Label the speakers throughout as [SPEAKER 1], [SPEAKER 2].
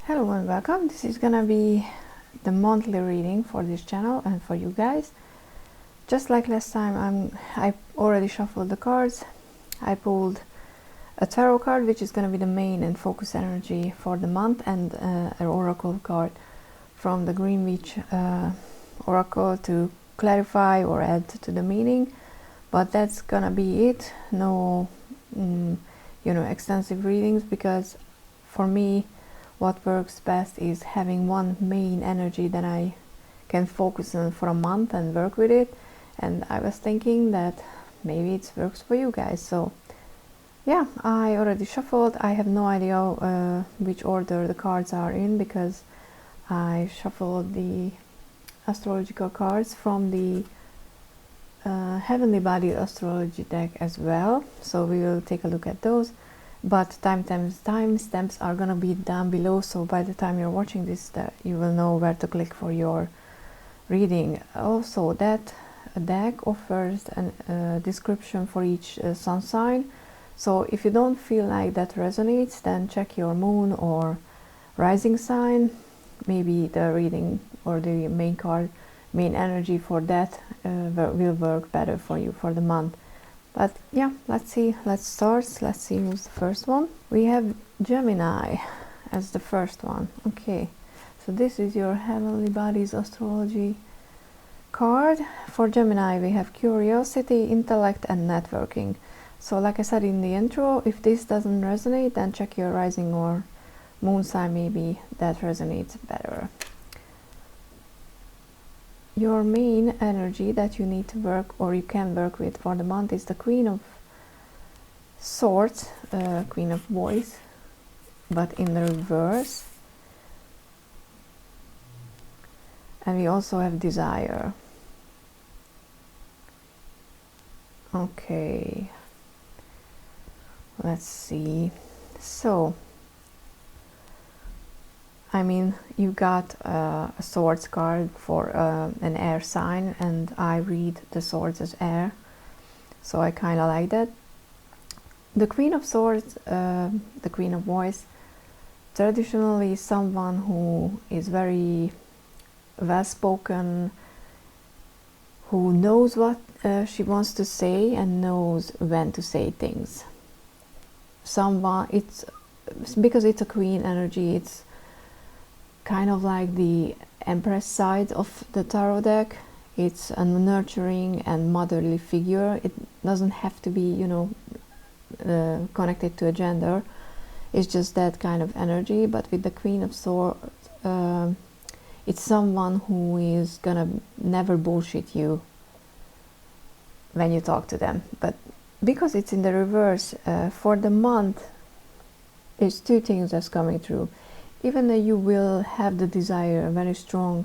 [SPEAKER 1] Hello and welcome. This is gonna be the monthly reading for this channel and for you guys. Just like last time, I already shuffled the cards. I pulled a tarot card, which is gonna be the main and focus energy for the month, and an oracle card from the Greenwich oracle to clarify or add to the meaning. But that's gonna be it. No, extensive readings, because for me, what works best is having one main energy that I can focus on for a month and work with it. And I was thinking that maybe it works for you guys. So yeah, I already shuffled. I have no idea which order the cards are in, because I shuffled the astrological cards from the Heavenly Body Astrology deck as well. So we will take a look at those. But timestamps are gonna be down below, so by the time you're watching this, you will know where to click for your reading. Also, that deck offers a description for each sun sign. So if you don't feel like that resonates, then check your moon or rising sign. Maybe the reading or the main energy for that will work better for you for the month. But yeah, let's see, let's start. Let's see who's the first one. We have Gemini as the first one. Okay, so this is your Heavenly Bodies Astrology card. For Gemini, we have curiosity, intellect, and networking. So like I said in the intro, if this doesn't resonate, then check your rising or moon sign, maybe that resonates better. Your main energy that you need to work, or you can work with for the month, is the Queen of Swords, Queen of Voice, but in the reverse. And we also have Desire. Okay, let's see. So I mean, you got a swords card for an air sign, and I read the swords as air, so I kind of like that. The Queen of Swords, the Queen of Voice, traditionally someone who is very well-spoken, who knows what she wants to say and knows when to say things. It's because it's a queen energy, it's kind of like the Empress side of the tarot deck. It's a nurturing and motherly figure. It doesn't have to be, connected to a gender. It's just that kind of energy. But with the Queen of Swords, it's someone who is gonna never bullshit you when you talk to them. But because it's in the reverse, for the month, it's two things that's coming through. Even though you will have the desire, a very strong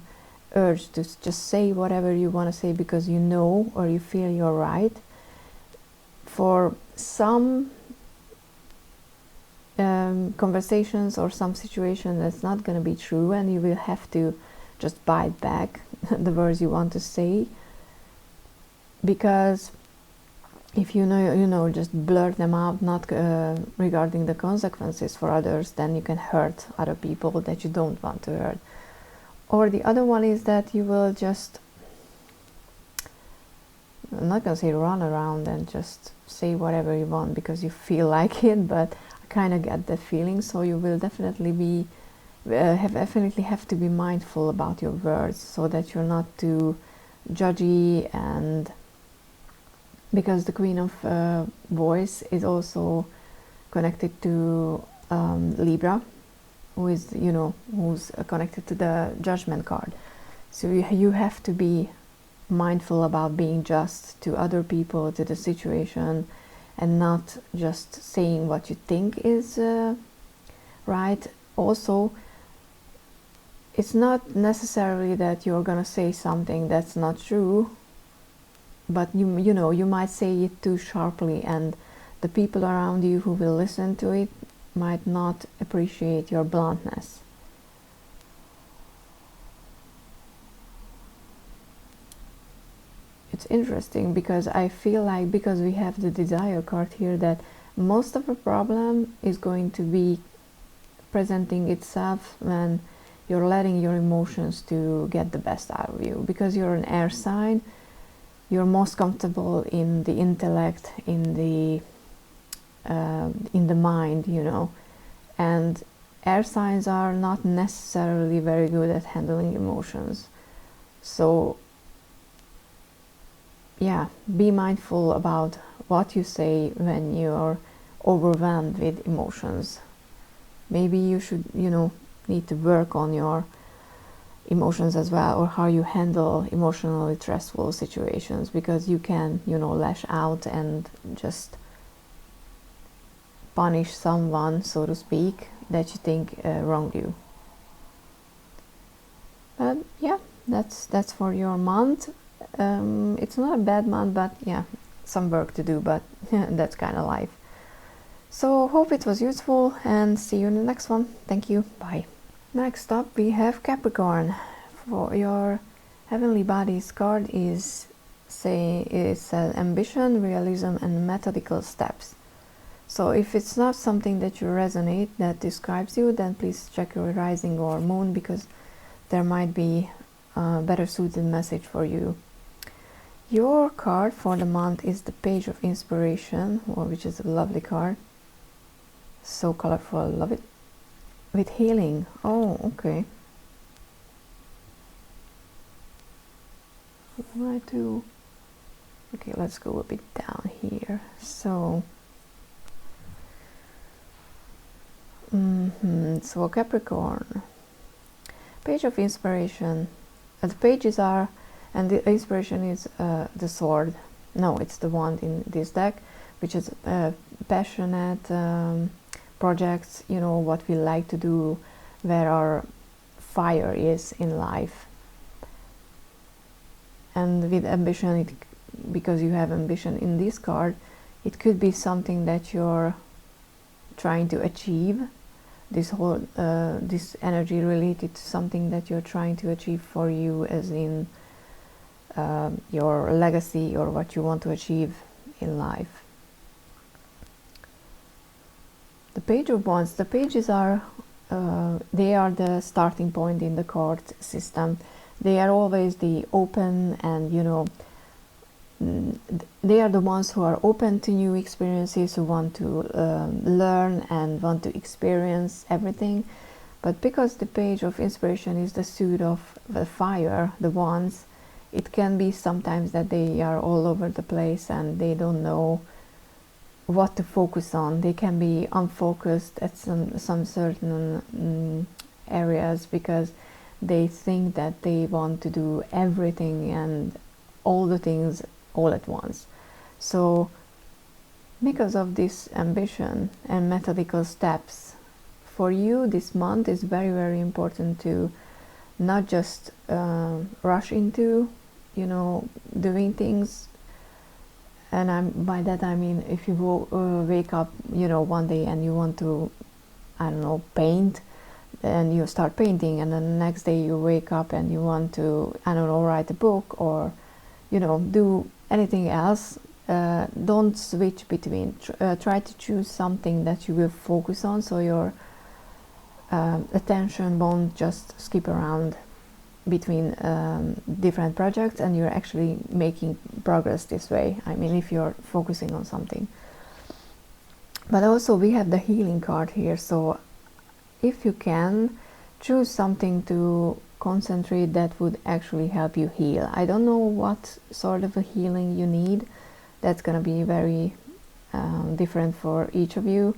[SPEAKER 1] urge to just say whatever you want to say because you know or you feel you're right. For some conversations or some situation, that's not going to be true, and you will have to just bite back the words you want to say. Because if just blurt them out, not regarding the consequences for others, then you can hurt other people that you don't want to hurt. Or the other one is that you will just, I'm not gonna say run around and just say whatever you want because you feel like it, but I kind of get that feeling. So you will definitely definitely have to be mindful about your words, so that you're not too judgy. And because the Queen of Voice is also connected to Libra, who's connected to the Judgment card. So you have to be mindful about being just to other people, to the situation, and not just saying what you think is right. Also, it's not necessarily that you're gonna say something that's not true, but you might say it too sharply, and the people around you who will listen to it might not appreciate your bluntness. It's interesting because I feel like, because we have the Desire card here, that most of the problem is going to be presenting itself when you're letting your emotions to get the best out of you. Because you're an air sign, you're most comfortable in the intellect, in the mind, you know. And air signs are not necessarily very good at handling emotions. So yeah, be mindful about what you say when you're overwhelmed with emotions. Maybe you should, you know, need to work on your emotions as well, or how you handle emotionally stressful situations, because you can, you know, lash out and just punish someone, so to speak, that you think wronged you. But yeah, that's for your month. It's not a bad month, but yeah, some work to do, but that's kind of life. So hope it was useful, and see you in the next one. Thank you. Bye. Next up we have Capricorn. For your heavenly bodies card is ambition, realism, and methodical steps. So if it's not something that you resonate, that describes you, then please check your rising or moon, because there might be a better suited message for you. Your card for the month is the Page of Inspiration, which is a lovely card. So colorful, I love it. With healing. Oh, okay. Okay, let's go a bit down here. So so Capricorn, Page of Inspiration. The pages are, and the inspiration is the sword. No, it's the wand in this deck, which is passionate projects, you know, what we like to do, where our fire is in life. And with ambition, because you have ambition in this card, it could be something that you're trying to achieve. This whole this energy related to something that you're trying to achieve for you, as in your legacy or what you want to achieve in life. The Page of Wands. The pages are they are the starting point in the card system. They are always the open, and you know, they are the ones who are open to new experiences, who want to learn and want to experience everything. But because the Page of Inspiration is the suit of the fire, the wands, it can be sometimes that they are all over the place and they don't know what to focus on. They can be unfocused at some certain areas, because they think that they want to do everything and all the things all at once. So because of this ambition and methodical steps, for you this month is very, very important to not just rush into, you know, doing things. And by that I mean, if you wake up, you know, one day and you want to, I don't know, paint, then you start painting, and then the next day you wake up and you want to, I don't know, write a book or, you know, do anything else. Don't switch between. Try to choose something that you will focus on, so your attention won't just skip around between different projects, and you're actually making progress this way. I mean, if you're focusing on something. But also we have the healing card here, so if you can, choose something to concentrate that would actually help you heal. I don't know what sort of a healing you need. That's going to be very different for each of you.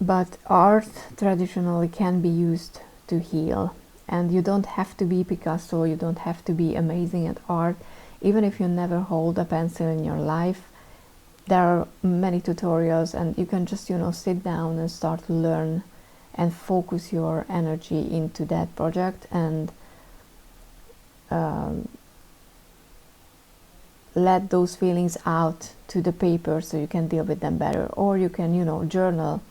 [SPEAKER 1] But art traditionally can be used to heal. And you don't have to be Picasso, you don't have to be amazing at art. Even if you never hold a pencil in your life, there are many tutorials, and you can just, you know, sit down and start to learn and focus your energy into that project, and let those feelings out to the paper so you can deal with them better. Or you can, you know, journal.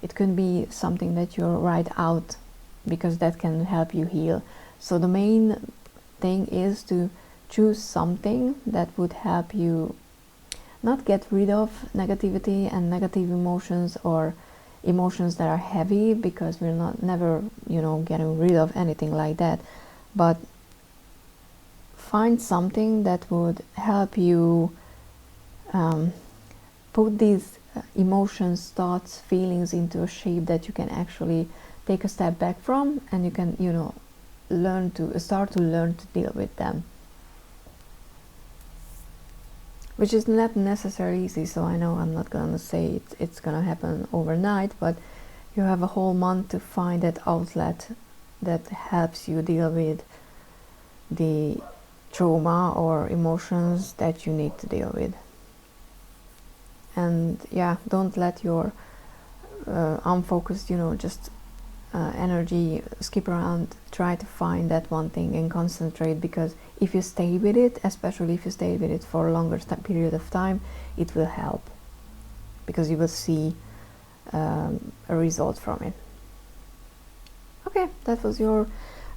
[SPEAKER 1] It can be something that you write out, because that can help you heal. So the main thing is to choose something that would help you not get rid of negativity and negative emotions, or emotions that are heavy, because we're not never, you know, getting rid of anything like that. But find something that would help you put these emotions, thoughts, feelings into a shape that you can actually take a step back from, and you can, you know, start to learn to deal with them, which is not necessarily easy. So I know I'm not gonna say it's gonna happen overnight, but you have a whole month to find that outlet that helps you deal with the trauma or emotions that you need to deal with. And yeah, don't let your unfocused, you know, just energy skip around. Try to find that one thing and concentrate, because if you stay with it, especially if you stay with it for a longer period of time, it will help, because you will see a result from it. Okay, that was your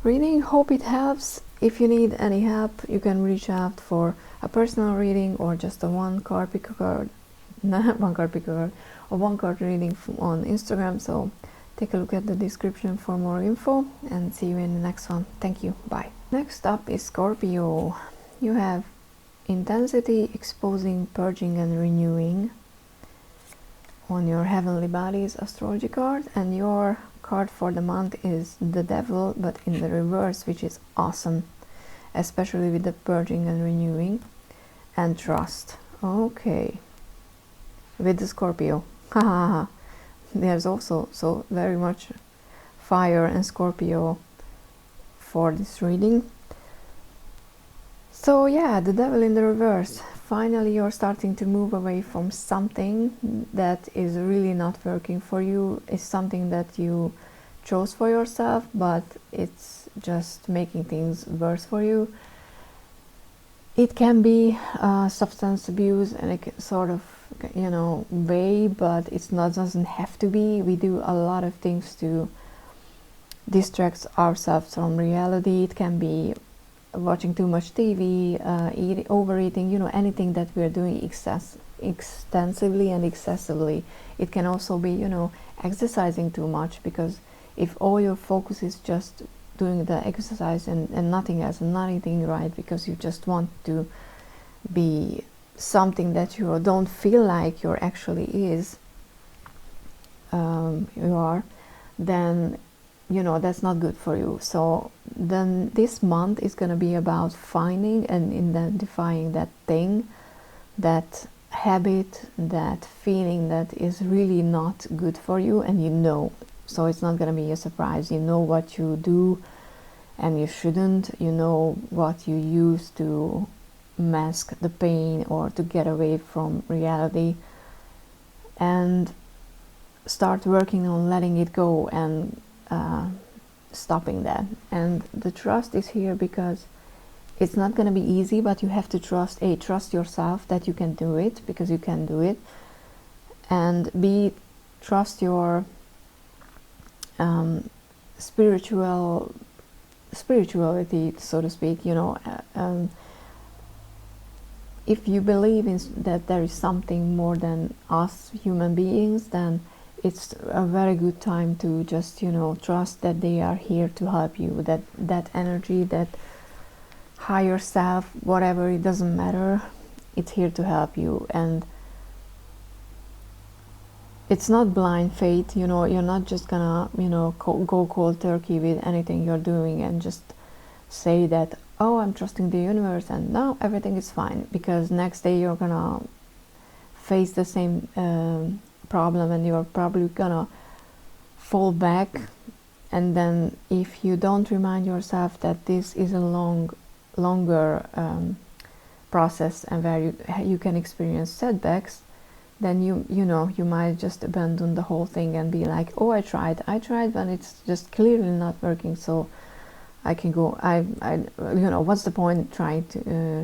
[SPEAKER 1] reading. Hope it helps. If you need any help, you can reach out for a personal reading or just a one card reading on Instagram. So take a look at the description for more info, and see you in the next one. Thank you. Bye. Next up is Scorpio. You have intensity, exposing, purging, and renewing on your Heavenly Bodies astrology card, and your card for the month is the Devil, but in the reverse, which is awesome, especially with the purging and renewing and trust. Okay, with the Scorpio. There's also so very much fire and Scorpio for this reading. So yeah, the Devil in the reverse. Finally, you're starting to move away from something that is really not working for you. It's something that you chose for yourself, but it's just making things worse for you. It can be substance abuse and a sort of, you know, way, but it's not, doesn't have to be. We do a lot of things to distract ourselves from reality. It can be watching too much TV, overeating, you know, anything that we're doing extensively and excessively. It can also be, you know, exercising too much, because if all your focus is just doing the exercise and nothing else, and not eating right because you just want to be something that you don't feel like you're actually is, you are, then, you know, that's not good for you. So then this month is going to be about finding and identifying that thing, that habit, that feeling that is really not good for you, and you know. So it's not going to be a surprise. You know what you do and you shouldn't. You know what you use to mask the pain or to get away from reality, and start working on letting it go and stopping that. And the trust is here because it's not going to be easy, but you have to trust yourself that you can do it, because you can do it, and trust your spirituality, so to speak. You know, if you believe in that there is something more than us human beings, then it's a very good time to just, you know, trust that they are here to help you, that energy, that higher self, whatever, it doesn't matter, it's here to help you. And it's not blind faith, you know. You're not just gonna, you know, go cold turkey with anything you're doing and just say that, oh, I'm trusting the universe and now everything is fine, because next day you're gonna face the same problem and you're probably gonna fall back. And then if you don't remind yourself that this is a longer process and where you can experience setbacks, then you know, you might just abandon the whole thing and be like, oh, I tried when it's just clearly not working, so I can go, you know, what's the point trying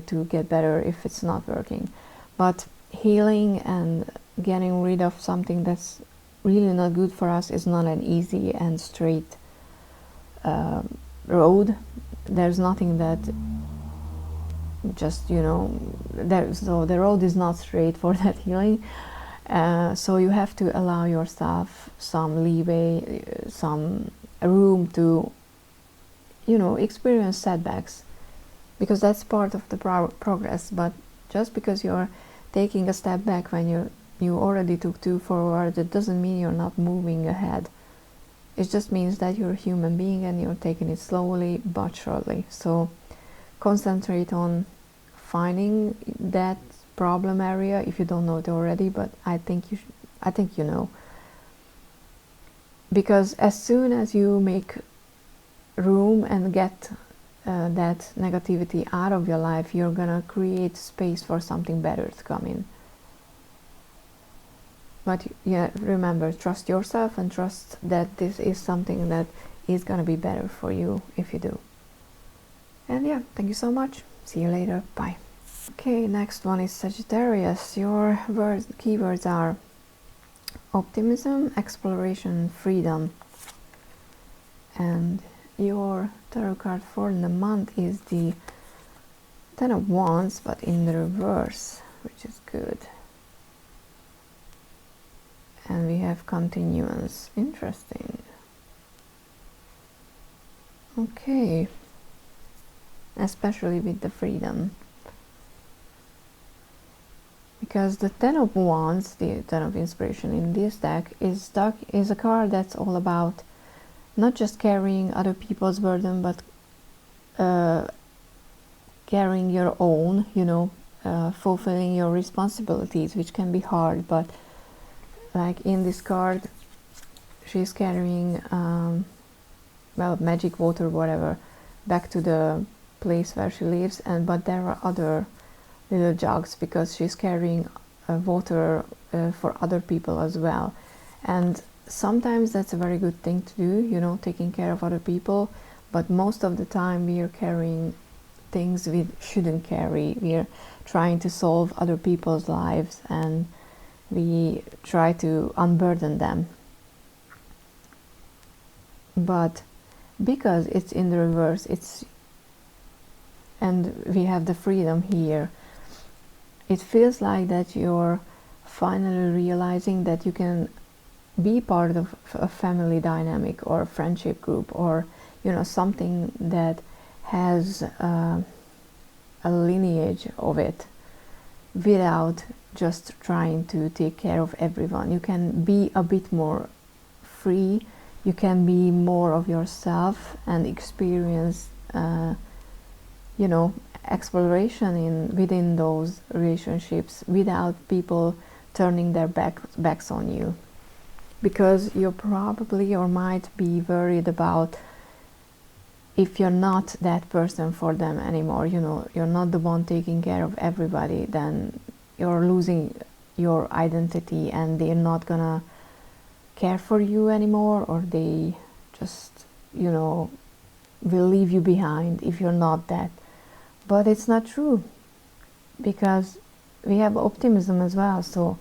[SPEAKER 1] to get better if it's not working? But healing and getting rid of something that's really not good for us is not an easy and straight road. There's nothing that just, you know, so the road is not straight for that healing. So you have to allow yourself some leeway, some room to, you know, experience setbacks, because that's part of the progress. But just because you're taking a step back when you already took 2 forward, it doesn't mean you're not moving ahead. It just means that you're a human being and you're taking it slowly but surely. So concentrate on finding that problem area if you don't know it already, but I think you know. Because as soon as you make room and get that negativity out of your life, you're gonna create space for something better to come in. But yeah, remember, trust yourself and trust that this is something that is gonna be better for you if you do. And yeah, thank you so much. See you later. Bye. Okay, next one is Sagittarius. Your keywords are optimism, exploration, freedom. And your tarot card for the month is the Ten of Wands, but in the reverse, which is good. And we have continuance. Interesting. Okay. Especially with the freedom. Because the Ten of Wands, the Ten of Inspiration in this deck, is a card that's all about not just carrying other people's burden, but carrying your own, you know, fulfilling your responsibilities, which can be hard. But like in this card, she's carrying well, magic water, whatever, back to the place where she lives, and but there are other little jugs because she's carrying water for other people as well. And sometimes that's a very good thing to do, you know, taking care of other people, but most of the time we are carrying things we shouldn't carry. We are trying to solve other people's lives and we try to unburden them. But because it's in the reverse, and we have the freedom here, it feels like that you're finally realizing that you can be part of a family dynamic or a friendship group, or you know, something that has a lineage of it, without just trying to take care of everyone. You can be a bit more free, you can be more of yourself and experience you know, exploration within those relationships without people turning their backs on you. Because you probably or might be worried about if you're not that person for them anymore, you know, you're not the one taking care of everybody, then you're losing your identity and they're not gonna care for you anymore, or they just, you know, will leave you behind if you're not that. But it's not true, because we have optimism as well. So,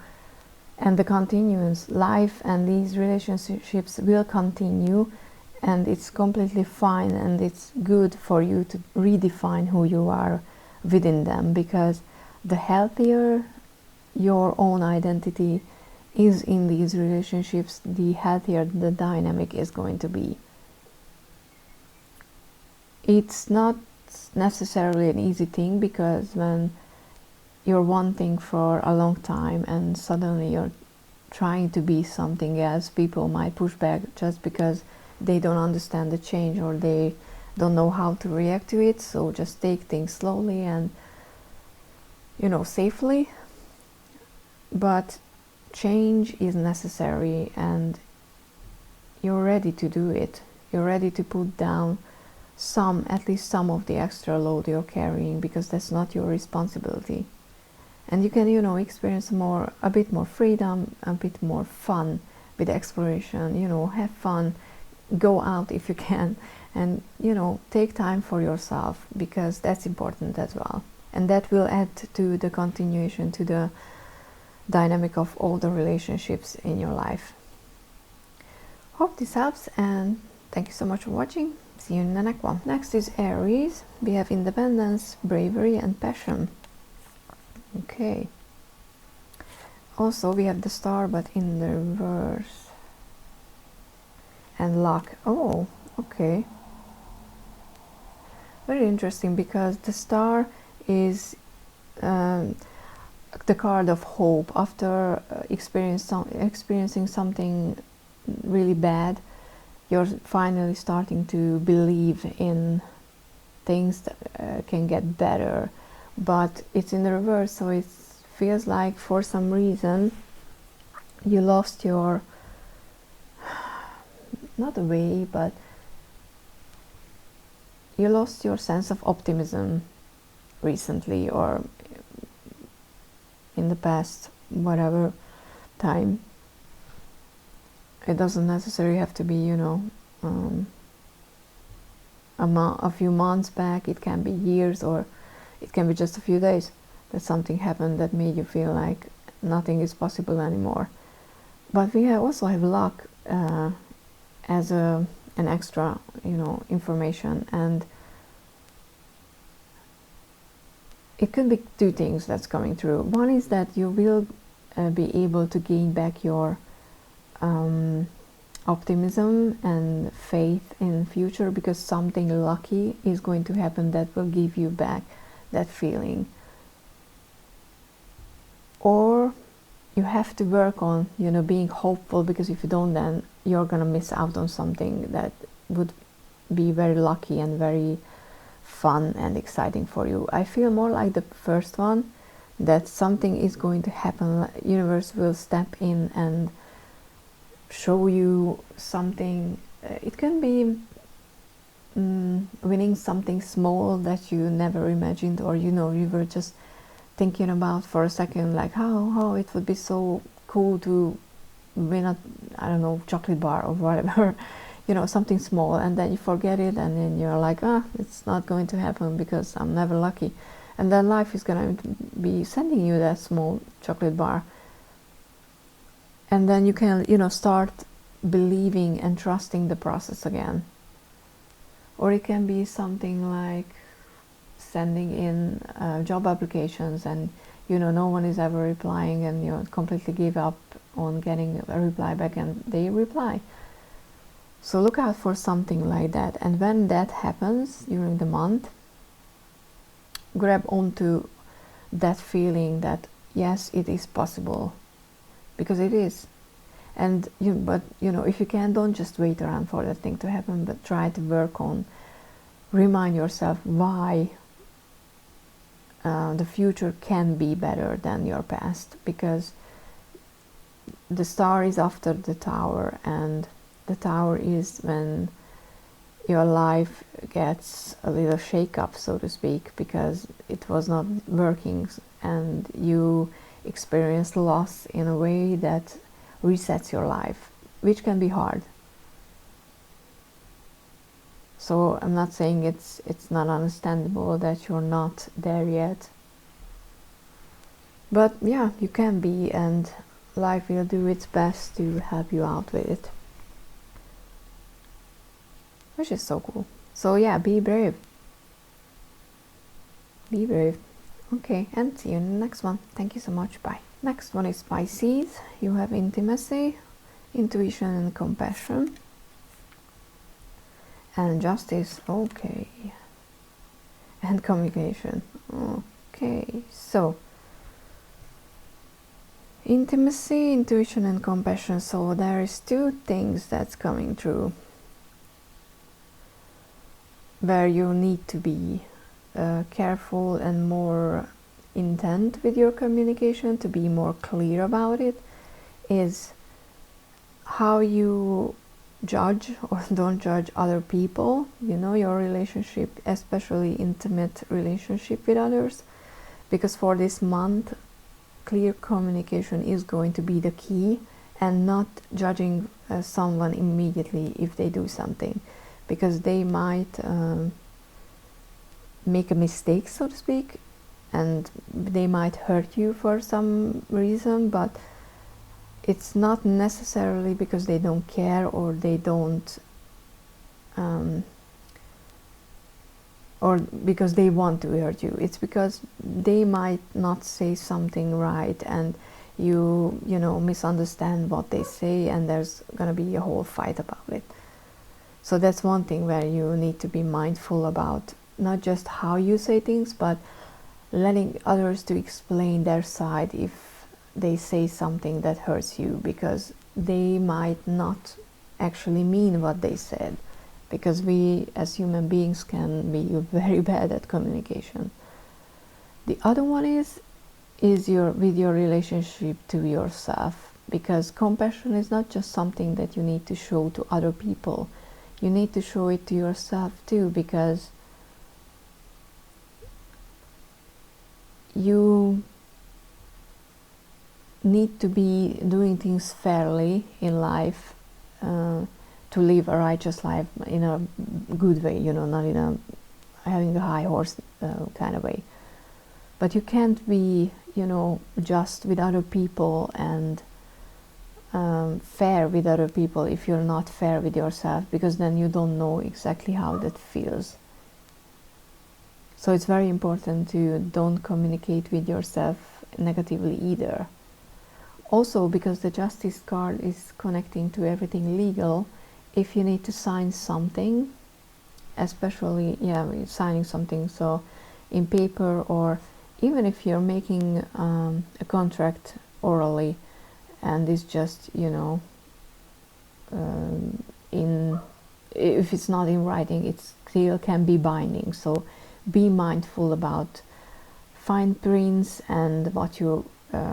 [SPEAKER 1] and the continuance, life and these relationships will continue, and it's completely fine, and it's good for you to redefine who you are within them, because the healthier your own identity is in these relationships, the healthier the dynamic is going to be. It's not necessarily an easy thing, because when you're one thing for a long time and suddenly you're trying to be something else, people might push back just because they don't understand the change or they don't know how to react to it. So just take things slowly and, you know, safely. But change is necessary and you're ready to do it. You're ready to put down at least some of the extra load you're carrying, because that's not your responsibility. And you can, you know, experience a bit more freedom, a bit more fun with exploration, you know, have fun, go out if you can, and, you know, take time for yourself, because that's important as well. And that will add to the continuation, to the dynamic of all the relationships in your life. Hope this helps, and thank you so much for watching. See you in the next one. Next is Aries. We have independence, bravery, and passion. Okay. Also we have the Star, but in the reverse. And Luck. Oh, okay. Very interesting, because the Star is the card of hope. After experiencing something really bad, you're finally starting to believe in things that can get better. But it's in the reverse, so it feels like for some reason you lost your, not a way, but you lost your sense of optimism recently, or in the past whatever time. It doesn't necessarily have to be, you know, a few months back. It can be years, or it can be just a few days that something happened that made you feel like nothing is possible anymore. But we also have Luck as an extra, you know, information, and it could be two things that's coming through. One is that you will be able to gain back your optimism and faith in future, because something lucky is going to happen that will give you back that feeling. Or you have to work on, you know, being hopeful, because if you don't, then you're gonna miss out on something that would be very lucky and very fun and exciting for you. I feel more like the first one, that something is going to happen. Universe will step in and show you something. It can be winning something small that you never imagined, or, you know, you were just thinking about for a second, like how it would be so cool to win a, I don't know, chocolate bar or whatever, you know, something small, and then you forget it, and then you're like, it's not going to happen because I'm never lucky. And then life is going to be sending you that small chocolate bar, and then you can, you know, start believing and trusting the process again. Or it can be something like sending in job applications, and, you know, no one is ever replying, and you completely give up on getting a reply back, and they reply. So look out for something like that, and when that happens during the month, grab onto that feeling that yes, it is possible, because it is. And but you know, if you can, don't just wait around for that thing to happen, but try to work on, remind yourself why the future can be better than your past, because the Star is after the Tower, and the Tower is when your life gets a little shake up, so to speak, because it was not working, and you experience loss in a way that resets your life, which can be hard. So I'm not saying it's not understandable that you're not there yet, but yeah, you can be, and life will do its best to help you out with it, which is so cool. So yeah, be brave. Be brave. Okay, and see you in the next one. Thank you so much. Bye. Next one is Pisces. You have intimacy, intuition, and compassion. And justice. Okay. And communication. Okay. So intimacy, intuition, and compassion. So there is two things that's coming through where you need to be careful and more intent with your communication, to be more clear about it, is how you judge or don't judge other people, you know, your relationship, especially intimate relationship with others, because for this month clear communication is going to be the key, and not judging someone immediately if they do something, because they might make a mistake, so to speak, and they might hurt you for some reason, but it's not necessarily because they don't care, or they don't or because they want to hurt you. It's because they might not say something right, and you know, misunderstand what they say, and there's gonna be a whole fight about it. So that's one thing where you need to be mindful about not just how you say things, but letting others to explain their side if they say something that hurts you, because they might not actually mean what they said, because we as human beings can be very bad at communication. The other one is with your relationship to yourself, because compassion is not just something that you need to show to other people. You need to show it to yourself too, because you need to be doing things fairly in life, to live a righteous life in a good way, you know, not in a having a high horse kind of way. But you can't be, you know, just with other people and fair with other people if you're not fair with yourself, because then you don't know exactly how that feels. So it's very important to don't communicate with yourself negatively either. Also, because the Justice card is connecting to everything legal, if you need to sign something, especially, yeah, signing something, so in paper, or even if you're making a contract orally, and it's just, you know, if it's not in writing, it still can be binding. So be mindful about fine prints and what you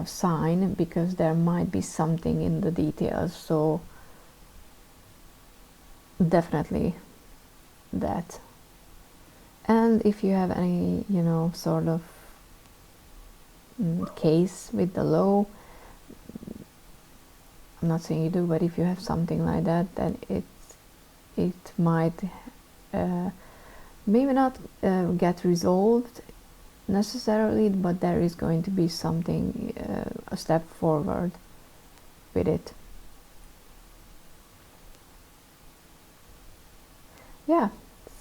[SPEAKER 1] sign, because there might be something in the details. So definitely that. And if you have any, you know, sort of case with the law, I'm not saying you do, but if you have something like that, then it might maybe not get resolved necessarily, but there is going to be something, a step forward with it. Yeah,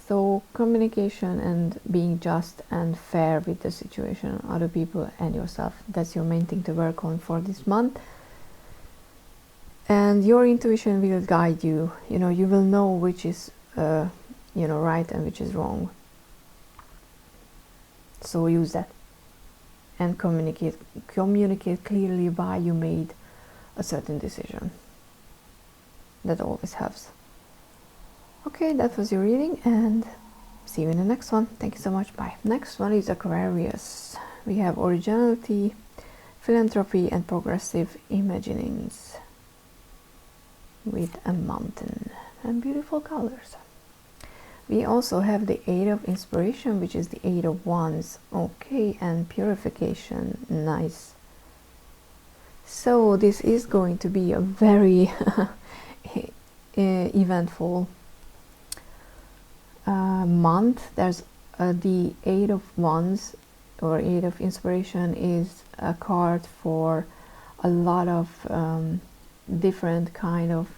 [SPEAKER 1] so communication and being just and fair with the situation, other people and yourself, that's your main thing to work on for this month. And your intuition will guide you. You know, you will know which is you know, right and which is wrong. So use that and communicate clearly why you made a certain decision. That always helps. Okay, that was your reading, and see you in the next one. Thank you so much. Bye. Next one is Aquarius. We have originality, philanthropy, and progressive imaginings, with a mountain and beautiful colors. We also have the Eight of Inspiration, which is the Eight of Wands. Okay, and purification. Nice. So this is going to be a very eventful month. There's the Eight of Wands, or Eight of Inspiration, is a card for a lot of different kind of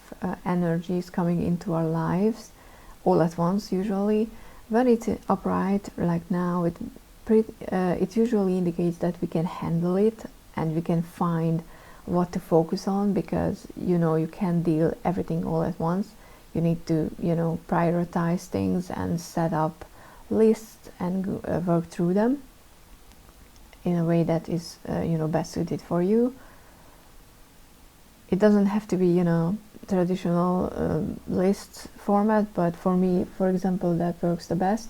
[SPEAKER 1] energies coming into our lives all at once. Usually when it's upright like now, it usually indicates that we can handle it and we can find what to focus on, because, you know, you can't deal everything all at once. You need to, you know, prioritize things and set up lists and work through them in a way that is you know, best suited for you. It doesn't have to be, you know, traditional list format, but for me, for example, that works the best.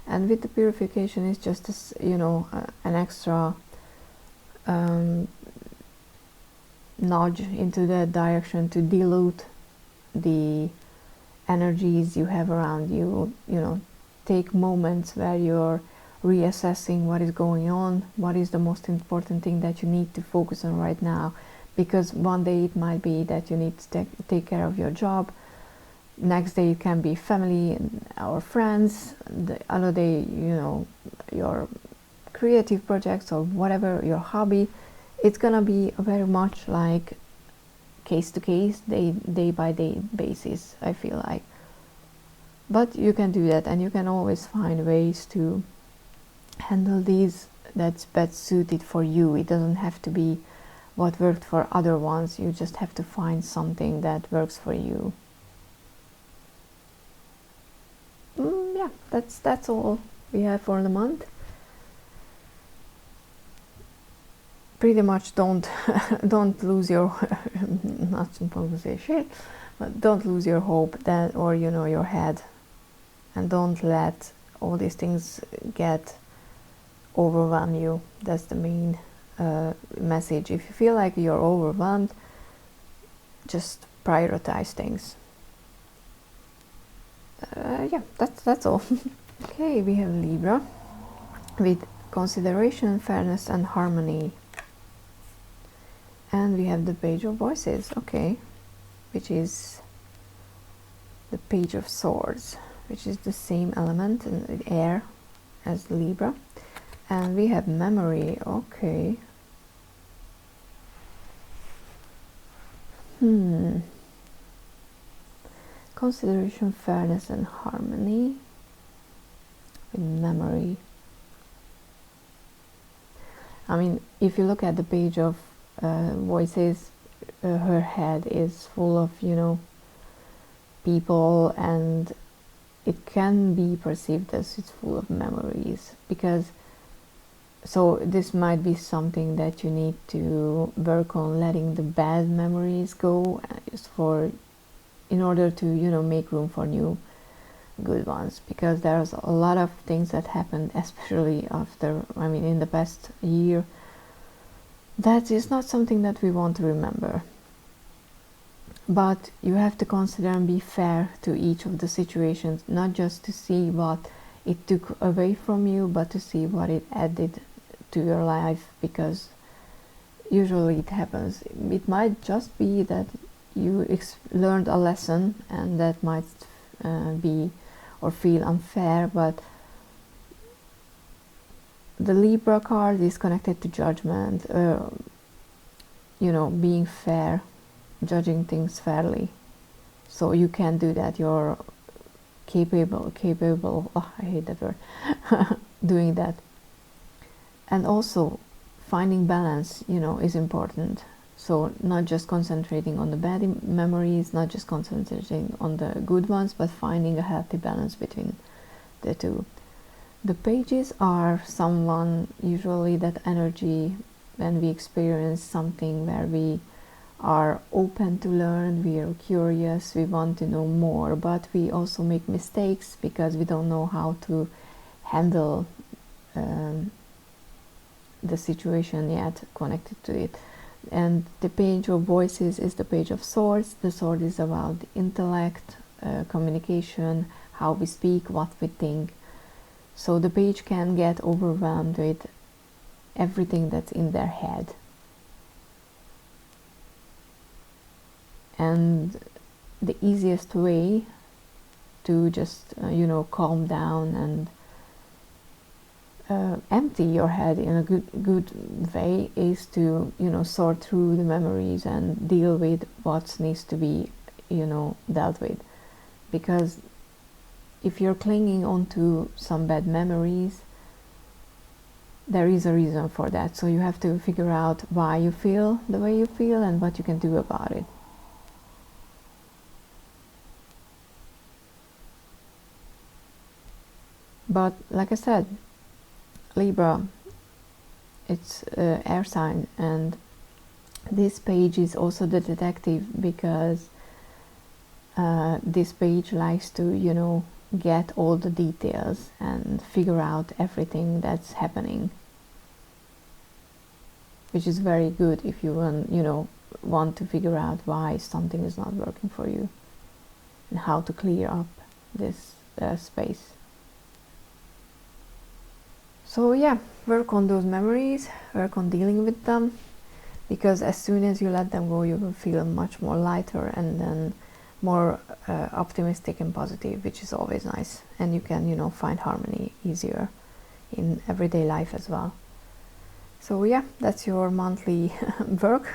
[SPEAKER 1] And with the purification, it's just this, you know, an extra nudge into that direction to dilute the energies you have around you. You know, take moments where you're reassessing what is going on, what is the most important thing that you need to focus on right now. Because one day it might be that you need to take care of your job, next day it can be family or friends, the other day, you know, your creative projects or whatever, your hobby. It's gonna be very much like case to case, day by day basis, I feel like. But you can do that, and you can always find ways to handle these that's best suited for you. It doesn't have to be what worked for other ones. You just have to find something that works for you. Yeah, that's all we have for the month. Pretty much don't lose your not supposed to say shit, but don't lose your hope that, or you know, your head, and don't let all these things get overwhelm you. That's the main message. If you feel like you're overwhelmed, just prioritize things. Yeah, that's all. Okay, we have Libra with consideration, fairness and harmony, and we have the Page of Voices, okay, which is the Page of Swords, which is the same element in air as Libra. And we have memory, okay. Consideration, fairness and harmony with memory. I mean, if you look at the Page of Voices, her head is full of, you know, people, and it can be perceived as it's full of memories, because so this might be something that you need to work on, letting the bad memories go, in order to, you know, make room for new good ones, because there's a lot of things that happened, especially after, I mean, in the past year, that is not something that we want to remember. But you have to consider and be fair to each of the situations, not just to see what it took away from you, but to see what it added to your life, because usually it happens. It might just be that you learned a lesson, and that might be or feel unfair, but the Libra card is connected to judgment, you know, being fair, judging things fairly. So you can do that. You're capable, oh, I hate that word, doing that. And also finding balance, you know, is important. So not just concentrating on the bad memories, not just concentrating on the good ones, but finding a healthy balance between the two. The pages are someone, usually that energy, when we experience something where we are open to learn, we are curious, we want to know more, but we also make mistakes because we don't know how to handle the situation yet connected to it. And the Page of Voices is the Page of Swords. The sword is about intellect, communication, how we speak, what we think. So the page can get overwhelmed with everything that's in their head. And the easiest way to just, you know, calm down and empty your head in a good way is to, you know, sort through the memories and deal with what needs to be, you know, dealt with. Because if you're clinging on to some bad memories, there is a reason for that. So you have to figure out why you feel the way you feel and what you can do about it. But like I said, Libra, it's air sign, and this page is also the detective, because this page likes to, you know, get all the details and figure out everything that's happening, which is very good if you want, you know, want to figure out why something is not working for you and how to clear up this space. So yeah, work on those memories, work on dealing with them, because as soon as you let them go, you will feel much more lighter and then more optimistic and positive, which is always nice. And you can, you know, find harmony easier in everyday life as well. So yeah, that's your monthly work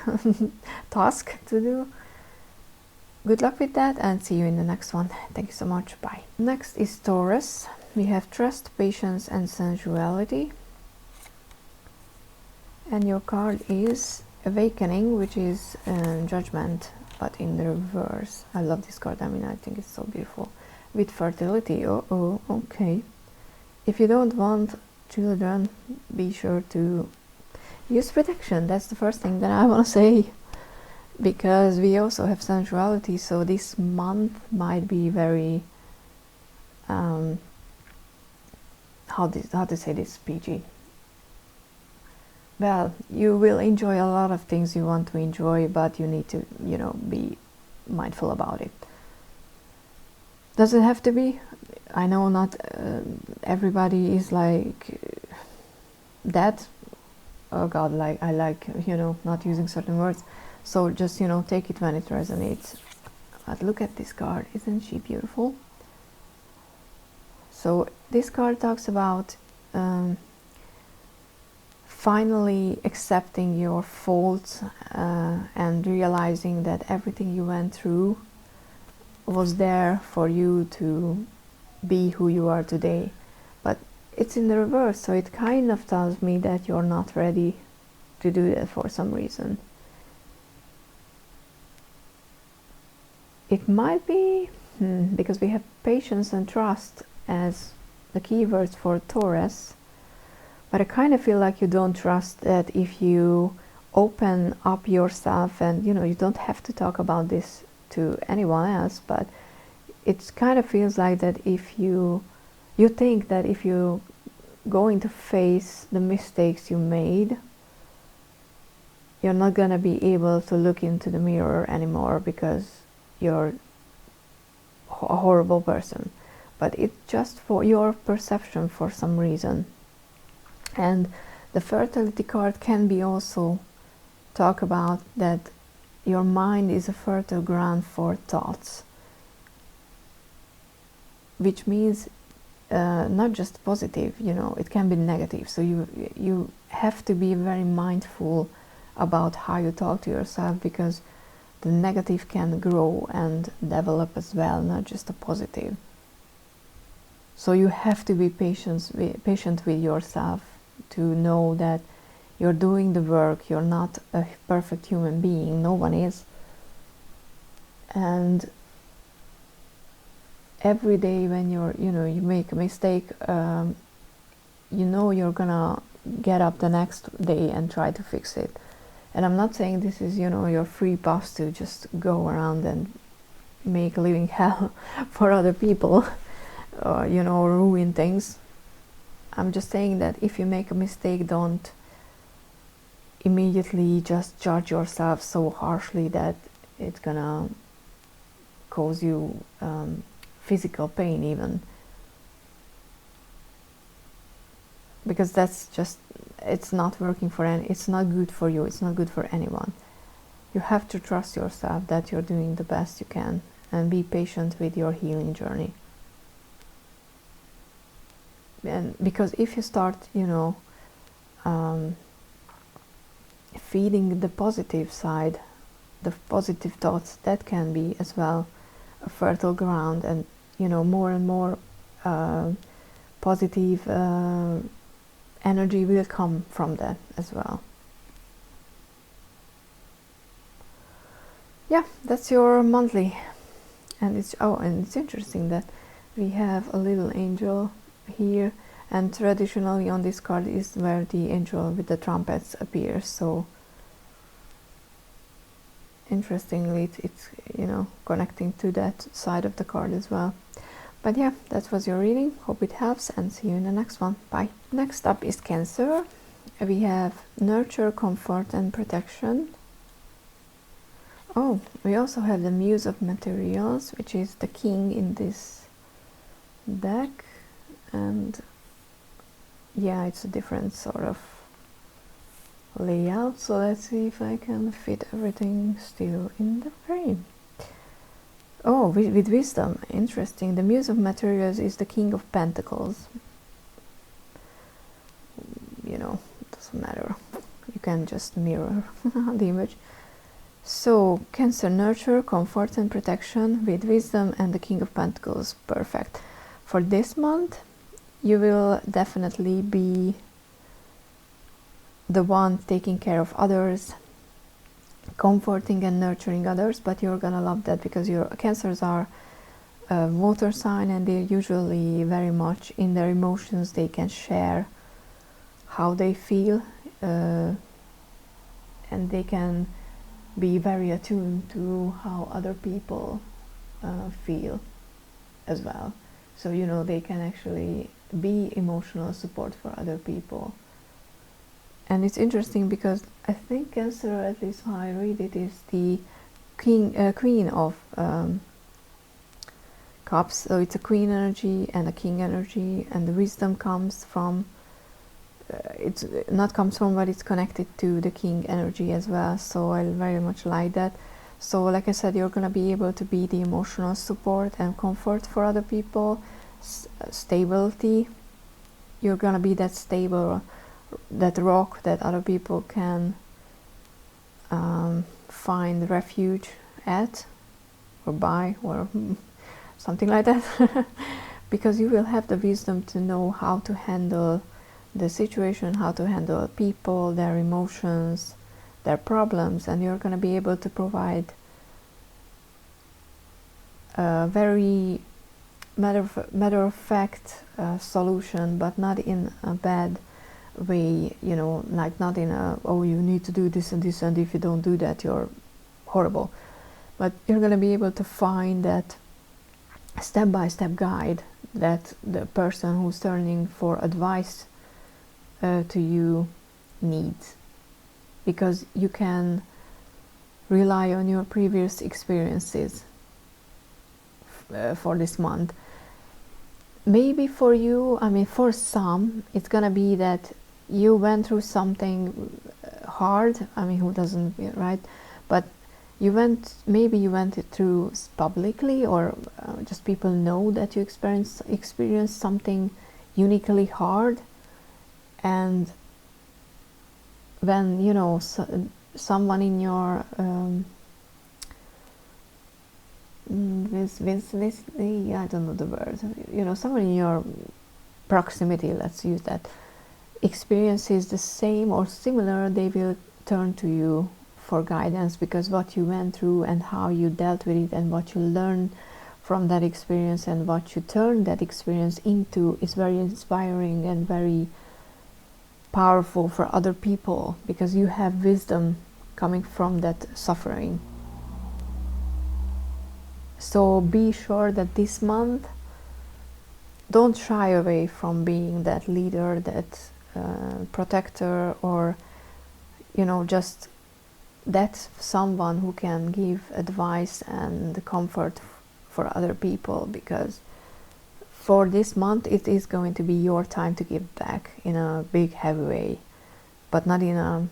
[SPEAKER 1] task to do. Good luck with that, and see you in the next one. Thank you so much. Bye. Next is Taurus. We have trust, patience and sensuality. And your card is Awakening, which is Judgment, but in the reverse. I love this card. I mean, I think it's so beautiful. With fertility. Oh, okay. If you don't want children, be sure to use protection. That's the first thing that I want to say, because we also have sensuality, so this month might be very how to say this, PG. Well, you will enjoy a lot of things you want to enjoy, but you need to, you know, be mindful about it. Does it have to be? I know not everybody is like that. Oh God, like I like, you know, not using certain words. So just, you know, take it when it resonates. But look at this card, isn't she beautiful? So this card talks about finally accepting your faults and realizing that everything you went through was there for you to be who you are today. But it's in the reverse, so it kind of tells me that you're not ready to do that for some reason. It might be because we have patience and trust as the keywords for Taurus, but I kind of feel like you don't trust that if you open up yourself, and you know, you don't have to talk about this to anyone else, but it kind of feels like that if you think that if you going to face the mistakes you made, you're not gonna be able to look into the mirror anymore because you're a horrible person. But it's just for your perception for some reason. And the fertility card can be also talk about that your mind is a fertile ground for thoughts, which means not just positive, you know, it can be negative. So you have to be very mindful about how you talk to yourself, because the negative can grow and develop as well, not just a positive. So you have to be patient with yourself to know that you're doing the work. You're not a perfect human being, no one is. And every day when you make a mistake, you know you're gonna get up the next day and try to fix it. And I'm not saying this is, you know, your free pass to just go around and make a living hell for other people, or, you know, ruin things. I'm just saying that if you make a mistake, don't immediately just judge yourself so harshly that it's gonna cause you physical pain even. Because that's just, it's not working for it's not good for you, it's not good for anyone. You have to trust yourself that you're doing the best you can, and be patient with your healing journey. And because if you start, you know, feeding the positive side, the positive thoughts, that can be as well a fertile ground, and, you know, more and more positive energy will come from that as well. Yeah, that's your monthly. And it's interesting that we have a little angel here, and traditionally on this card is where the angel with the trumpets appears. So interestingly, it's you know, connecting to that side of the card as well. But yeah, that was your reading. Hope it helps, and see you in the next one. Bye. Next up is Cancer. We have nurture, comfort, and protection. Oh, we also have the Muse of Materials, which is the king in this deck. And yeah, it's a different sort of layout. So let's see if I can fit everything still in the frame. Oh, with wisdom. Interesting. The Muse of Materials is the King of Pentacles. You know, doesn't matter. You can just mirror the image. So, Cancer, nurture, comfort, and protection with wisdom and the King of Pentacles. Perfect. For this month, you will definitely be the one taking care of others, comforting and nurturing others, but you're gonna love that because your Cancers are a water sign, and they're usually very much in their emotions. They can share how they feel, and they can be very attuned to how other people feel as well. So you know, they can actually be emotional support for other people. And it's interesting because I think Cancer, at least how I read it, is the Queen of Cups. So it's a Queen energy and a King energy, and the wisdom comes from, it's not comes from, but it's connected to the King energy as well. So I very much like that. So like I said, you're going to be able to be the emotional support and comfort for other people. Stability. You're going to be that stable, that rock that other people can find refuge at, or by, or something like that. Because you will have the wisdom to know how to handle the situation, how to handle people, their emotions, their problems, and you're going to be able to provide a very matter-of-fact solution, but not in a bad way, you know, like not in a, oh, you need to do this and this, and if you don't do that, you're horrible. But you're going to be able to find that step-by-step guide that the person who's turning for advice to you needs, because you can rely on your previous experiences for this month. Maybe for you, I mean, for some, it's gonna be that you went through something hard. I mean, who doesn't, right? But maybe you went it through publicly, or just people know that you experienced something uniquely hard. And when, you know, someone in your I don't know the word, you know, someone in your proximity, let's use that, experiences the same or similar, they will turn to you for guidance, because what you went through and how you dealt with it and what you learned from that experience and what you turned that experience into is very inspiring and very powerful for other people, because you have wisdom coming from that suffering. So be sure that this month, don't shy away from being that leader, that protector, or, you know, just that someone who can give advice and comfort for other people, because for this month it is going to be your time to give back in a big heavy way, but not in a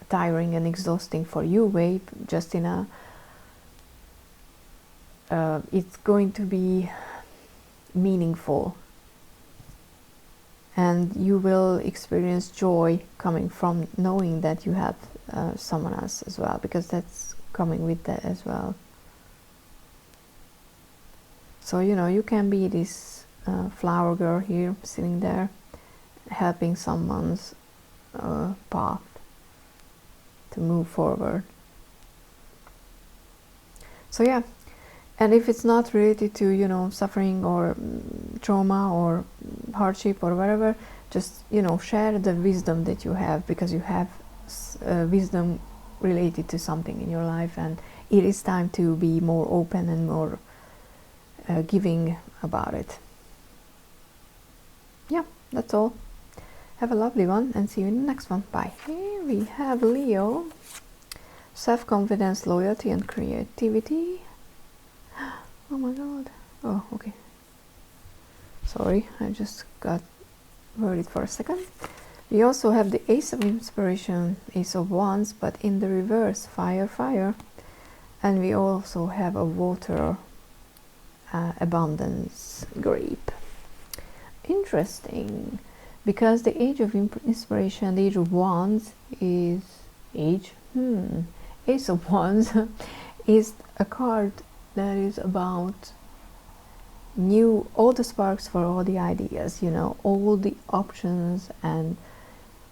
[SPEAKER 1] tiring and exhausting for you way, just in a it's going to be meaningful, and you will experience joy coming from knowing that you have someone else as well, because that's coming with that as well. So, you know, you can be this flower girl here, sitting there, helping someone's path to move forward. So yeah, and if it's not related to, you know, suffering or trauma or hardship or whatever, just, you know, share the wisdom that you have, because you have wisdom related to something in your life, and it is time to be more open and more giving about it. Yeah, that's all. Have a lovely one, and see you in the next one. Bye. Here we have Leo. Self-confidence, loyalty, and creativity. Oh my god. Oh, okay. Sorry, I just got worried for a second. We also have the Ace of Inspiration, Ace of Wands, but in the reverse, fire, fire. And we also have a water abundance grape. Interesting, because the Age of Inspiration, the Age of Wands is Ace of Wands is a card that is about all the sparks for all the ideas, you know, all the options and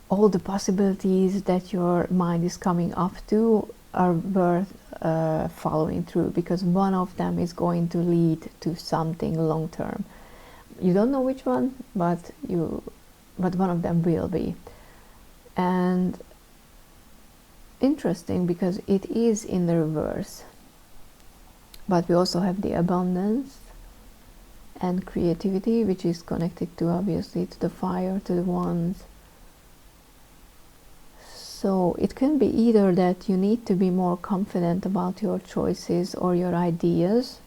[SPEAKER 1] all the possibilities that your mind is coming up to are worth following through, because one of them is going to lead to something long term. You don't know which one, but one of them will be. And interesting, because it is in the reverse, but we also have the abundance and creativity, which is connected to, obviously, to the fire, to the wands. So it can be either that you need to be more confident about your choices or your ideas,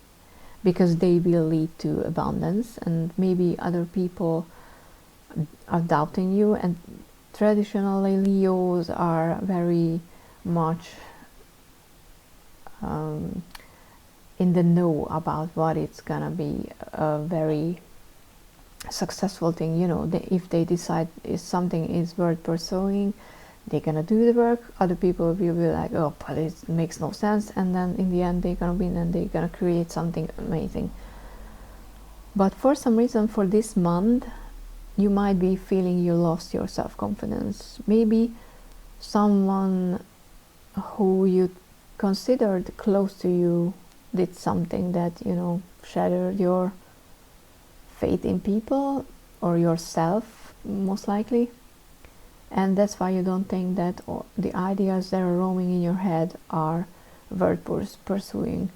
[SPEAKER 1] because they will lead to abundance, and maybe other people are doubting you. And traditionally, Leos are very much in the know about what it's gonna be a very successful thing. You know, if they decide if something is worth pursuing, they're gonna do the work. Other people will be like, oh, but it makes no sense, and then in the end they're gonna win and they're gonna create something amazing. But for some reason, for this month, you might be feeling you lost your self-confidence. Maybe someone who you considered close to you did something that, you know, shattered your faith in people or yourself, most likely. And that's why you don't think that the ideas that are roaming in your head are worth pursuing.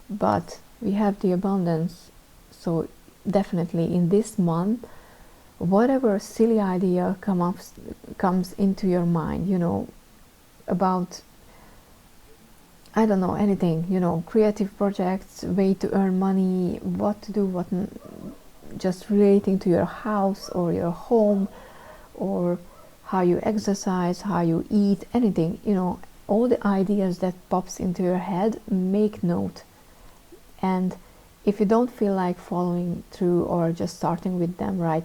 [SPEAKER 1] But we have the abundance, so definitely in this month, whatever silly idea comes into your mind, you know, about, I don't know, anything, you know, creative projects, way to earn money, what to do, just relating to your house or your home, or how you exercise, how you eat, anything, you know, all the ideas that pops into your head, make note. And if you don't feel like following through or just starting with them, right?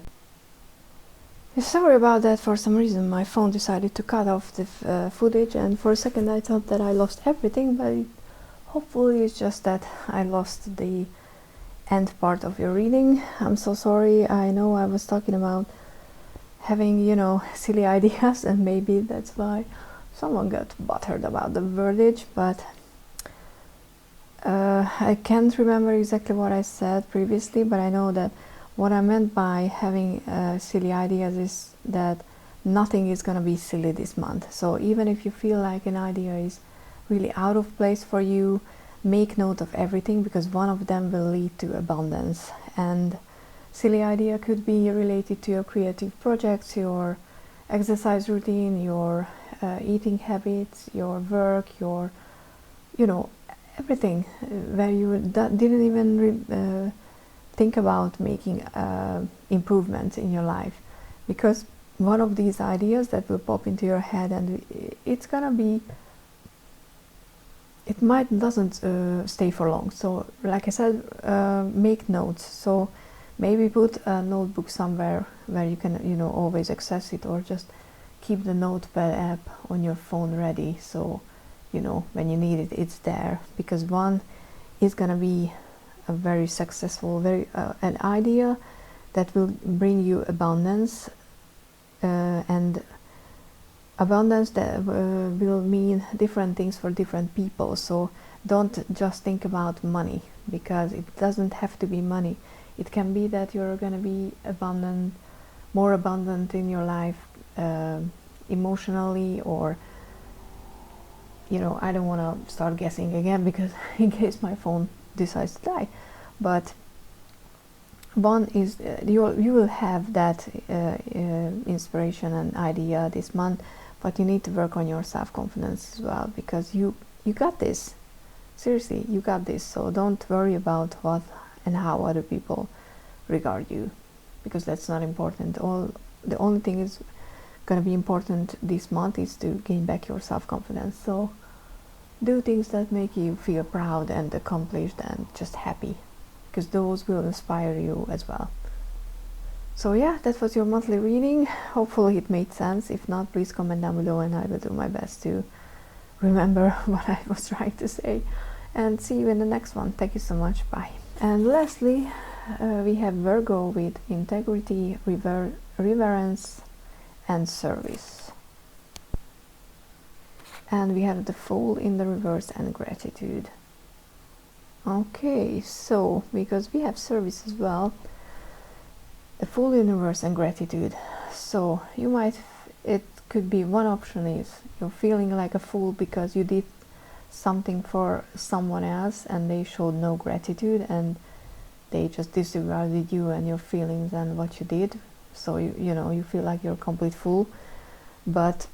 [SPEAKER 1] Sorry about that. For some reason my phone decided to cut off the footage, and for a second I thought that I lost everything, but hopefully it's just that I lost the end part of your reading. I'm so sorry. I know I was talking about having, you know, silly ideas, and maybe that's why someone got butthurt about the wordage, but I can't remember exactly what I said previously, but I know that what I meant by having silly ideas is that nothing is going to be silly this month. So even if you feel like an idea is really out of place for you, make note of everything, because one of them will lead to abundance. And silly idea could be related to your creative projects, your exercise routine, your eating habits, your work, your, you know, everything where you didn't even think about making improvements in your life. Because one of these ideas that will pop into your head, and it's gonna be, it doesn't stay for long. So like I said, make notes. So maybe put a notebook somewhere where you can, you know, always access it, or just keep the notepad app on your phone ready, so, you know, when you need it, it's there. Because one is gonna be a very successful, an idea that will bring you abundance, and abundance that will mean different things for different people. So don't just think about money, because it doesn't have to be money. It can be that you're going to be abundant, more abundant in your life, emotionally, or, you know, I don't want to start guessing again, because in case my phone decides to die. But one is you will have that inspiration and idea this month, but you need to work on your self-confidence as well, because you got this. Seriously, you got this. So don't worry about what and how other people regard you, because that's not important. The only thing is going to be important this month is to gain back your self-confidence. So do things that make you feel proud and accomplished and just happy, because those will inspire you as well. So yeah, that was your monthly reading. Hopefully it made sense. If not, please comment down below and I will do my best to remember what I was trying to say. And see you in the next one. Thank you so much. Bye. And lastly, we have Virgo with integrity, reverence, and service. and we have the Fool in the reverse and Gratitude. Okay, so because we have Service as well, the Fool in reverse and Gratitude. So you might, it could be, one option is you're feeling like a fool because you did something for someone else and they showed no gratitude and they just disregarded you and your feelings and what you did. So you know, you feel like you're a complete fool. But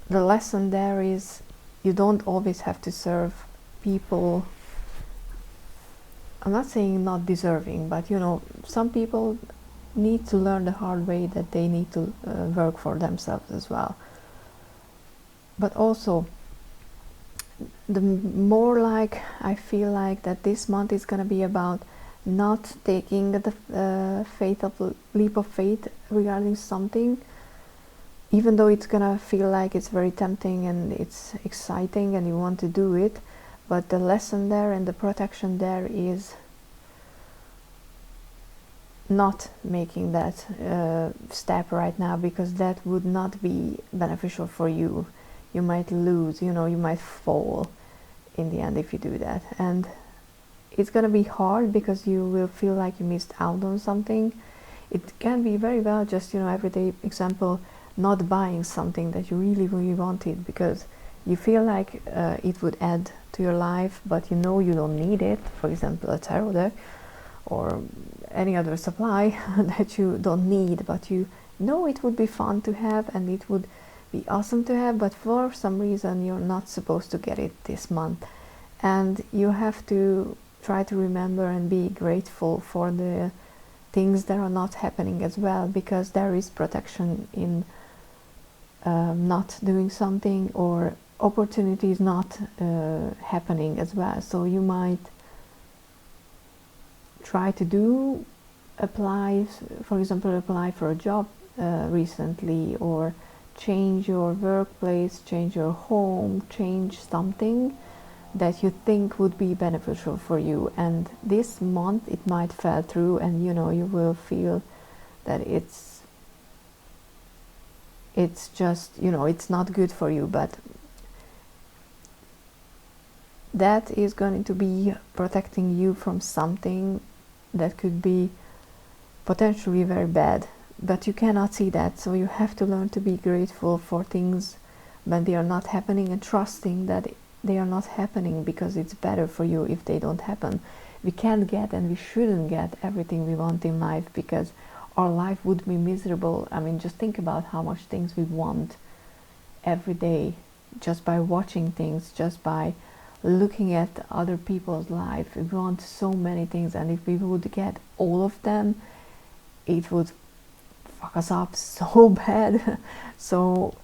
[SPEAKER 1] the lesson there is you don't always have to serve people. I'm not saying not deserving, but you know, some people need to learn the hard way that they need to work for themselves as well. But also, the more like I feel like that this month is going to be about not taking the leap of faith regarding something, even though it's going to feel like it's very tempting and it's exciting and you want to do it. But the lesson there and the protection there is not making that step right now, because that would not be beneficial for you. You might lose, you know, you might fall in the end if you do that. And it's going to be hard because you will feel like you missed out on something. It can be very well just, you know, everyday example, not buying something that you really, really wanted because you feel like it would add to your life, but you know you don't need it. For example, a tarot deck or any other supply that you don't need, but you know it would be fun to have and it would be awesome to have, but for some reason you're not supposed to get it this month. And you have to try to remember and be grateful for the things that are not happening as well, because there is protection in not doing something, or opportunities not happening as well. So you might try to apply, for example, apply for a job recently, or change your workplace, change your home, change something that you think would be beneficial for you. And this month it might fall through, and you know, you will feel that it's just, you know, it's not good for you, but that is going to be protecting you from something that could be potentially very bad, but you cannot see that. So you have to learn to be grateful for things when they are not happening, and trusting that they are not happening because it's better for you if they don't happen. We can't get, and we shouldn't get, everything we want in life, because our life would be miserable. I mean, just think about how much things we want every day, just by watching things, just by looking at other people's life. We want so many things, and if we would get all of them, it would fuck us up so bad. So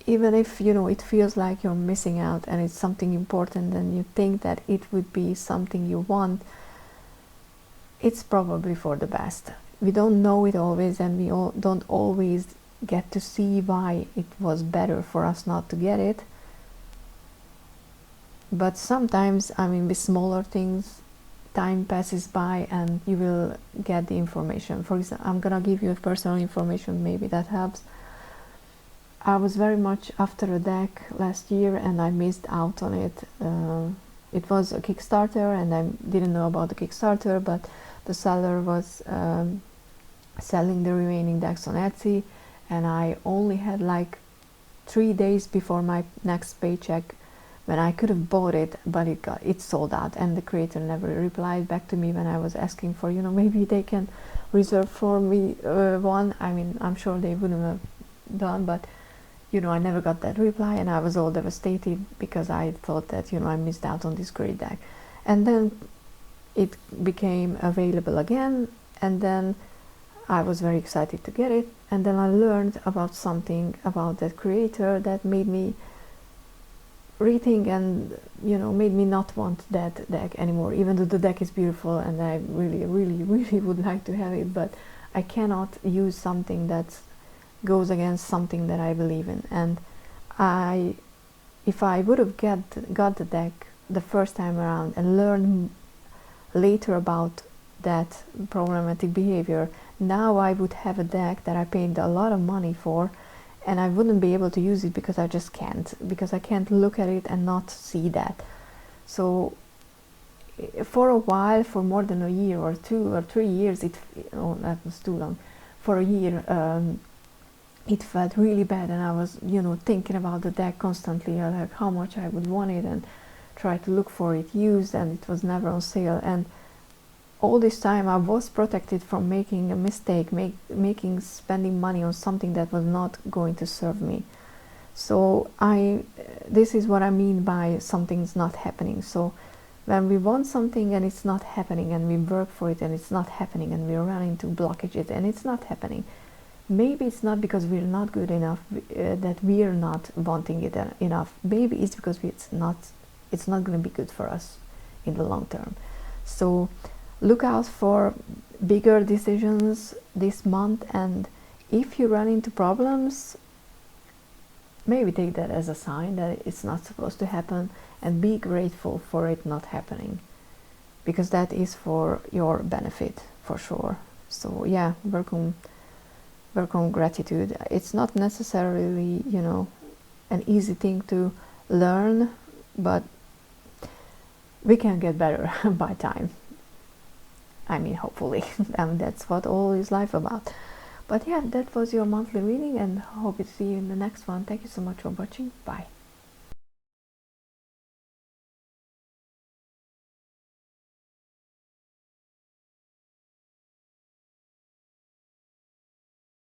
[SPEAKER 1] even if, you know, it feels like you're missing out and it's something important and you think that it would be something you want, it's probably for the best. We don't know it always, and we don't always get to see why it was better for us not to get it. But sometimes, I mean, with smaller things, time passes by and you will get the information. For example, I'm gonna give you personal information, maybe that helps. I was very much after a deck last year and I missed out on it. It was a Kickstarter and I didn't know about the Kickstarter, but the seller was selling the remaining decks on Etsy, and I only had like 3 days before my next paycheck when I could have bought it, but it sold out, and the creator never replied back to me when I was asking for, you know, maybe they can reserve for me one. I mean, I'm sure they wouldn't have done, but you know, I never got that reply, and I was all devastated because I thought that, you know, I missed out on this great deck. And then it became available again, and then I was very excited to get it, and then I learned about something about that creator that made me rethink, and you know, made me not want that deck anymore, even though the deck is beautiful and I really, really, really would like to have it, but I cannot use something that goes against something that I believe in. And if I would have got the deck the first time around and learned later about that problematic behavior, now I would have a deck that I paid a lot of money for, and I wouldn't be able to use it because I just can't, because I can't look at it and not see that. So for a while, for more than a year or 2 or 3 years, oh, that was too long, for a year, it felt really bad, and I was, you know, thinking about the deck constantly, like how much I would want it, and try to look for it used, and it was never on sale. And all this time I was protected from making a mistake, spending money on something that was not going to serve me. So this is what I mean by something's not happening. So when we want something and it's not happening, and we work for it and it's not happening, and we run into blockages and it's not happening, maybe it's not because we're not good enough, that we're not wanting it enough. Maybe it's because it's not going to be good for us in the long term. So look out for bigger decisions this month, and if you run into problems, maybe take that as a sign that it's not supposed to happen, and be grateful for it not happening, because that is for your benefit for sure. So yeah, work on gratitude. It's not necessarily, you know, an easy thing to learn, but we can get better by time. I mean, hopefully. That's what all is life about. But yeah, that was your monthly reading, and hope to see you in the next one. Thank you so much for watching. Bye.